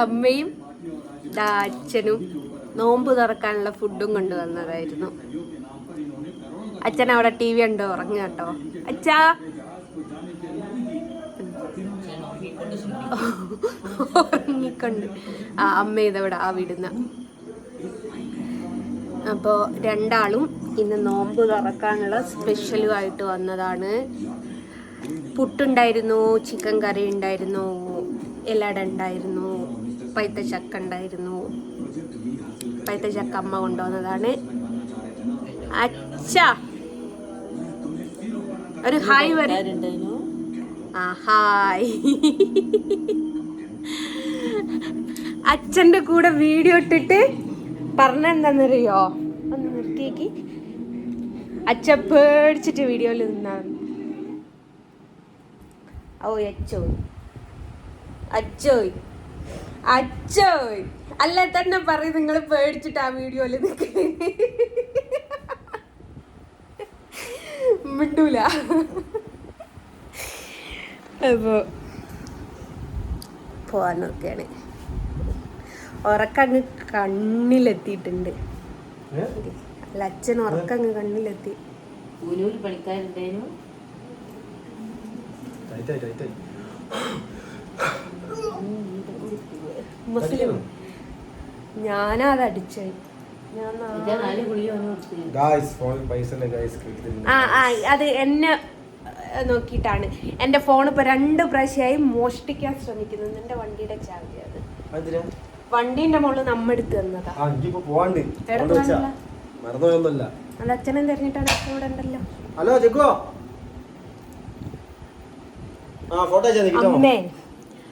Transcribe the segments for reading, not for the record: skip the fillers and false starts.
അമ്മയും അച്ഛനും നോമ്പ് തുറക്കാനുള്ള ഫുഡും കൊണ്ടുവന്നതായിരുന്നു. അച്ഛൻ അവിടെ TV ഉണ്ടോ ഉറങ്ങ കേട്ടോ അച്ഛാ. ഉറങ്ങിക്കൊണ്ട് അമ്മ ഇതവിടെ വിടുന്ന. അപ്പോൾ രണ്ടാളും ഇന്ന് നോമ്പ് തുറക്കാനുള്ള സ്പെഷ്യലുമായിട്ട് വന്നതാണ്. പുട്ടുണ്ടായിരുന്നു, ചിക്കൻ കറി ഉണ്ടായിരുന്നു, ഇലട ഉണ്ടായിരുന്നു, പഴുത്ത ചക്ക ഉണ്ടായിരുന്നു. പഴുത്ത ചക്ക അമ്മ കൊണ്ടുവന്നതാണ്. അച്ഛാ ഒരു ഹായ് വരും. ഹായ്. അച്ഛൻ്റെ കൂടെ വീഡിയോ ഇട്ടിട്ട് പറഞ്ഞെന്താന്നറിയോ? ഒന്ന് നിർത്തിയേക്ക്. അച്ഛൻ പേടിച്ചിട്ട് വീഡിയോയിൽ നിന്നാണ്. ഓ അച്ചോയ് അച്ചോയ് അച്ചോയ് അല്ല തന്നെ പറയും. നിങ്ങൾ പേടിച്ചിട്ട് ആ വീഡിയോയിൽ മിണ്ടൂല. അപ്പോ പോവാൻ നോക്കുകയാണ്. ഉറക്കങ്ങ് കണ്ണിലെത്തിയിട്ടുണ്ട്. അല്ല അച്ഛൻ ഉറക്കങ്ങ് കണ്ണിലെത്തി. പണിക്കാരുണ്ടായിരുന്നു. മുസ്ലിം ഞാനത് അടിച്ചായി. അത് എന്നെ നോക്കിയിട്ടാണ്. എന്റെ ഫോൺ ഇപ്പൊ 2 പ്രാവശ്യമായി മോഷ്ടിക്കാൻ ശ്രമിക്കുന്നത്. എന്റെ വണ്ടിയുടെ ചാവി അത് വണ്ടീന്റെ മുകളിൽ നമ്മെടുത്ത് തന്നതാ. അത് അച്ഛനെ തെരഞ്ഞിട്ടാണ് അച്ഛൻ ഇവിടെ ഉണ്ടല്ലോ. അമ്മേ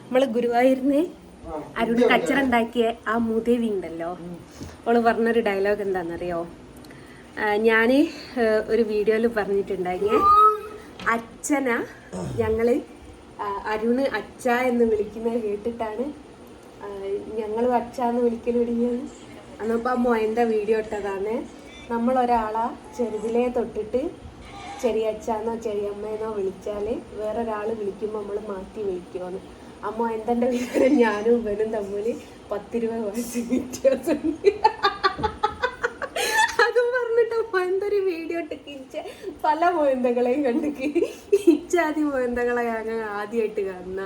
നമ്മള് ഗുരുവായൂരിന്ന് അരുണ് കച്ചറ ഉണ്ടാക്കിയ ആ മൂദേവി ഉണ്ടല്ലോ, അവള് പറഞ്ഞൊരു ഡയലോഗ് എന്താണെന്നറിയോ? ഞാൻ ഒരു വീഡിയോയിൽ പറഞ്ഞിട്ടുണ്ടായി, അച്ഛനാ ഞങ്ങള് അരുണ് അച്ഛ എന്ന് വിളിക്കുന്നത് കേട്ടിട്ടാണ് ഞങ്ങളും അച്ഛ എന്ന് വിളിക്കൽ തുടങ്ങിയത്. അന്നപ്പോൾ ആ മോയൻ്റെ വീഡിയോ ഇട്ടതാണ്. നമ്മളൊരാളെ ചെറുതിലേ തൊട്ടിട്ട് ചെറിയ അച്ഛന്നോ ചെറിയമ്മയെന്നോ വിളിച്ചാൽ വേറൊരാൾ വിളിക്കുമ്പോൾ നമ്മൾ മാറ്റി വിളിക്കുമെന്ന്. അമ്മ എന്തെൻ്റെ വിവരം ഞാനും ഇവനും തമ്മിൽ 10-20 വയസ്സ് വ്യത്യാസമുണ്ട്. അതും പറഞ്ഞിട്ട് മോയന്തൊരു വീഡിയോ ഇട്ട് കിച്ച പല മോയന്തകളെയും കണ്ടിക്ക് ഇച്ചാതി മോയന്തകളെ ഞാൻ ആദ്യമായിട്ട് കാണുന്ന.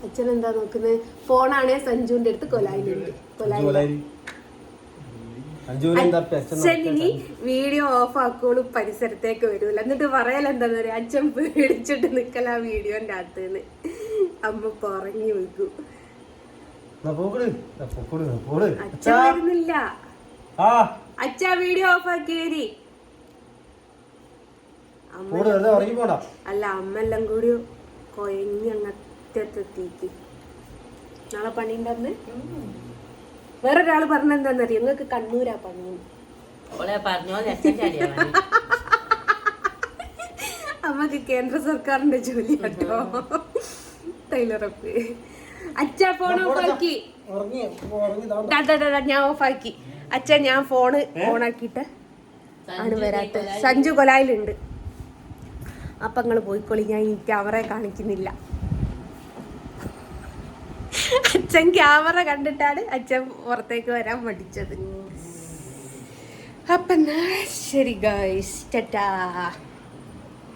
അച്ഛൻ എന്താ നോക്കുന്നത്? ഫോണാണേ സഞ്ജുവിന്റെ അടുത്ത് കൊലായിലുണ്ട്. അച്ഛനി വീഡിയോ ഓഫ് ആക്കോളും പരിസരത്തേക്ക് വരൂല. എന്നിട്ട് പറയലെന്താന്ന് പറയാ, അച്ഛൻ പേടിച്ചിട്ട് നിക്കല ആ വീഡിയോന്റെ അകത്തുനിന്ന്. അമ്മ പറഞ്ഞു വെക്കും. അച്ഛൻ വരുന്നില്ല. അച്ഛ വീഡിയോ ഓഫ് ആക്കി. അല്ല അമ്മ എല്ലാം കൂടി കൊയങ്ങി അങ്ങത്തെത്തേക്ക്. നാളെ പണിയുണ്ടെന്ന് വേറൊരാള് പറഞ്ഞെന്താന്നറിയോ? നിങ്ങൾക്ക് കണ്ണൂരാ പണി. അമ്മക്ക് കേന്ദ്ര സർക്കാരിന്റെ ജോലി കേട്ടോ, ടൈലറപ്പ്. അച്ഛാ ഫോൺ ഓഫാക്കി. ഞാൻ ഓഫാക്കി. അച്ഛാ ഞാൻ ഫോണ് ഓണാക്കിട്ട് ആണ് വരാത്ത. സഞ്ജു കൊലായിലുണ്ട്. അപ്പൊ നിങ്ങള് പോയിക്കോളി, ഞാൻ ഈ ക്യാമറ കാണിക്കുന്നില്ല. അച്ഛൻ ക്യാമറ കണ്ടിട്ടാണ് അച്ഛൻ പുറത്തേക്ക് വരാൻ മടിച്ചത്. അപ്പം ശരി ഗൈസ്, ടാറ്റാ.